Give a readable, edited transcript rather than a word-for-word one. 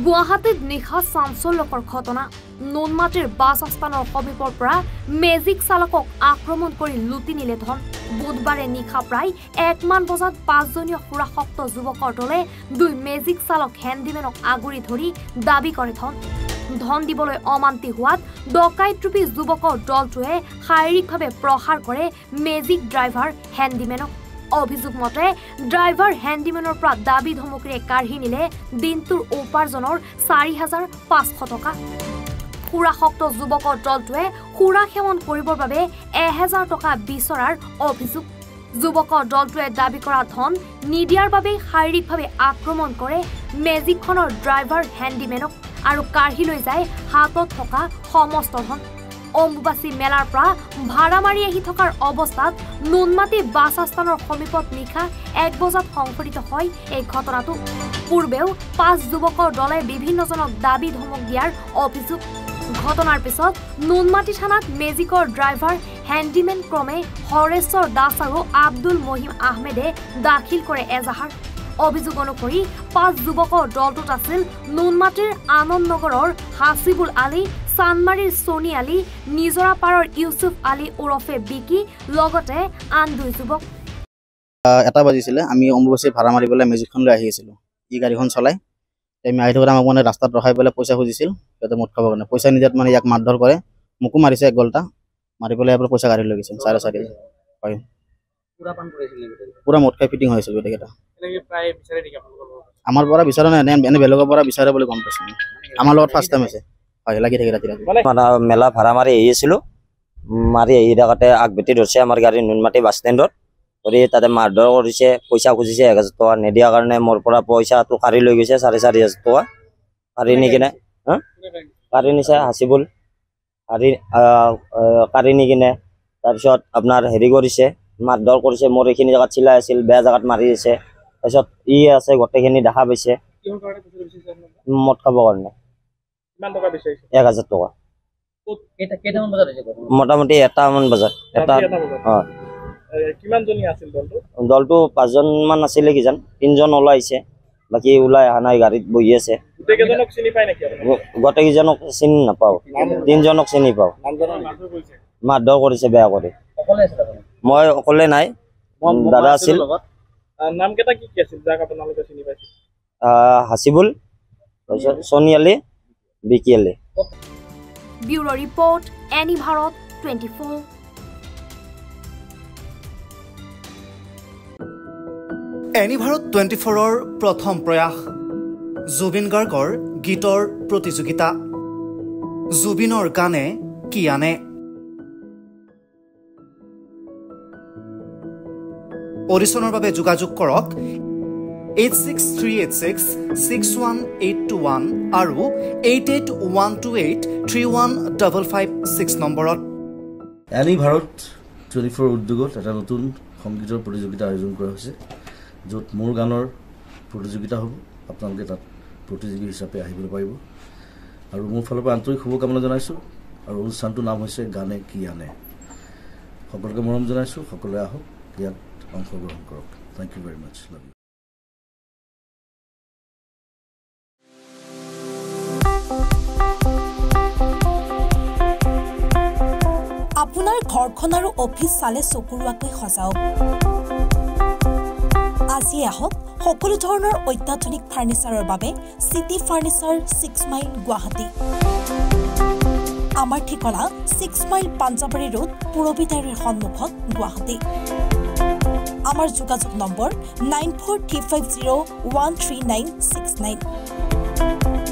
গুৱাহাটীত নিশা চাঞ্চল্যকৰ ঘটনা নুনমাটিৰ বাছ আস্থানৰ সমীপৰ পৰা মেজিক চালকক আক্ৰমণ কৰি লুটি নিলে ধন বুধবাৰে নিশা প্ৰায় 1 মান বজাত 5জনীয়া সুৰাসক্ত যুৱকৰ দলে 2 মেজিক চালক হেণ্ডিমেনক আগুৰি ধৰি দাবী কৰে ধন দিবলৈ অমান্তি হোৱাত ডকাইতৰূপী যুৱকৰ দলটোৱে শাৰীৰিকভাৱে প্ৰহাৰ কৰে মেজিক ড্ৰাইভাৰ হেণ্ডিমেনক অভিযোগ মতে ড্ৰাইভাৰ হেণ্ডিমেনৰ পৰা দাবী ধমকিৰে কাঢ়ি নিলে দিনটোৰ উপাৰ্জনৰ 4500 টকা সুৰাসক্ত যুৱকৰ দলটোৱে সুৰা সেৱন কৰিবৰ বাবে 1000 টকা বিচৰাৰ অভিযোগ যুৱকৰ দলটোৱে দাবী কৰা ধন নিদিয়াৰ বাবে শাৰীৰিকভাৱে আক্ৰমণ কৰে মেজিকখনৰ ড্ৰাইভাৰ হেণ্ডিমেনক আৰু কাঢ়ি লৈ যায় হাতত থকা সমস্ত ধন অম্বুবাচী মেলাৰ পৰা ভাড়া মাৰি আহি থকাৰ অৱস্থাত নুনমাটি বাছ আস্থানৰ সমীপত নিশা 1 বজাত সংঘটিত হয় এই ঘটনাটো পূৰ্বেও 5 যুৱকৰ দলে বিভিন্নজনক দাবী ধমক দিয়াৰ অভিযোগ ঘটনাৰ পিছত নুনমাটি থানাত মেজিকৰ ড্ৰাইভাৰ হেণ্ডিমেন ক্ৰমে হৰেশ্বৰ দাস আৰু আব্দুল মহিম আহমেদে দাখিল কৰে এজাহাৰ অভিযোগ অনুসৰি 5 যুৱকৰ দলটোত আছিল নুনমাটিৰ আনন্দনগৰৰ হাসিবুল আলী চানমাৰীৰ সোনি আলী নিজৰাপাৰৰ ইউসুফ আলী ওৰফে বিকি লগতে আন 2 যুৱক এটা বাজিছিলে আমি অম্বুবাচী ভাড়া মাৰিবলৈ মেজিকখন লৈ আহি আছিলোঁ ই গাড়ীখন চলাই আমি আহি থকা আমাক মানে ৰাস্তাত ৰখাই পেলাই পইচা খুজিছিল সিহঁতে মদ খাবৰ কাৰণে পইচা নিদিয়াত মানে ইয়াক মাৰধৰ কৰে মোকো মাৰিছে এক গলটা মাৰি পেলাই ইয়াৰ পৰা পইচা কাঢ়ি লৈ গৈছে 4.5 হয় পুৰা মদ খাই ফিটিং হৈছিল গোটেইকেইটা আমাৰ পৰা বিচাৰা নাই এনে বেলেগৰ পৰা বিচাৰে বুলি গম পাইছোঁ আমাৰ লগত ফাৰ্ষ্ট টাইম হৈছে হয় লাগি থাকে ৰাতি মেলা ভাড়া মাৰি আহি আছিলোঁ মাৰি আহি থাকোঁতে আগবেটি ধৰিছে আমাৰ গাড়ী নুনমাটি বাছ ষ্টেণ্ডত ধৰি তাতে মাৰধৰ কৰিছে পইচা খুজিছে 1000 টকা নিদিয়াৰ কাৰণে মোৰ পৰা পইচাটো কাঢ়ি লৈ গৈছে 4.5 টকা কাঢ়ি নি কিনে কাঢ়ি নিছে হাসিবুল কাঢ়ি নি কিনে তাৰপিছত আপোনাৰ হেৰি কৰিছে মাৰধৰ কৰিছে মোৰ এইখিনি জেগাত চিলাই আছিল বেয়া জেগাত মাৰি দিছে তাৰপিছত ই আছে গোটেইখিনি দেখা পাইছে মদ খাবৰ কাৰণে 1000 টকা মোটামুটি 1 মান বজাত দলটো 5 জন মান আছিলে কিজান 3 জন ওলাইছে বাকি ওলাই অহা নাই গাড়ীত বহি আছে গোটেইকেইজনক চিনি নাপাওঁ 3 জনক চিনি পাওঁ মাৰধৰ কৰিছে বেয়া কৰি মই অকলে নাই দাদা আছিল হাসিবুল সোনি আলী বিকি আলী ব্যুৰো ৰিপৰ্ট এনি ভাৰত 24 এনি ভাৰত 24ৰ প্ৰথম প্ৰয়াস জুবিন গাৰ্গৰ গীতৰ প্ৰতিযোগিতা জুবিনৰ গানে কি আনে অডিশ্যনৰ বাবে যোগাযোগ কৰক 8638661821 আৰু 8812831556 নম্বৰত এনি ভাৰত 24 উদ্যোগত এটা নতুন সংগীতৰ প্ৰতিযোগিতা আয়োজন কৰা হৈছে য'ত মোৰ গানৰ প্ৰতিযোগিতা হ'ব আপোনালোকে তাত প্ৰতিযোগী হিচাপে আহিবলৈ পাৰিব আৰু মোৰ ফালৰ পৰা আন্তৰিক শুভকামনা জনাইছোঁ আৰু অনুষ্ঠানটোৰ নাম হৈছে গানে কি আনে সকলোকে মৰম জনাইছোঁ সকলোৱে আহক ইয়াত অংশগ্ৰহণ কৰক thank you very much love you আপোনাৰ ঘৰখন আৰু অফিচ চালে চকুৰুৱাকৈ সজাওক আজি আহক সকলো ধৰণৰ অত্যাধুনিক ফাৰ্নিচাৰৰ বাবে সিটি ফাৰ্নিচাৰ 6 মাইল গুৱাহাটী আমাৰ ঠিকনা 6 মাইল পাঞ্জাবাৰী ৰোড পুৰবিতাৰীৰ সন্মুখত গুৱাহাটী আমাৰ যোগাযোগ নম্বৰ 9435013969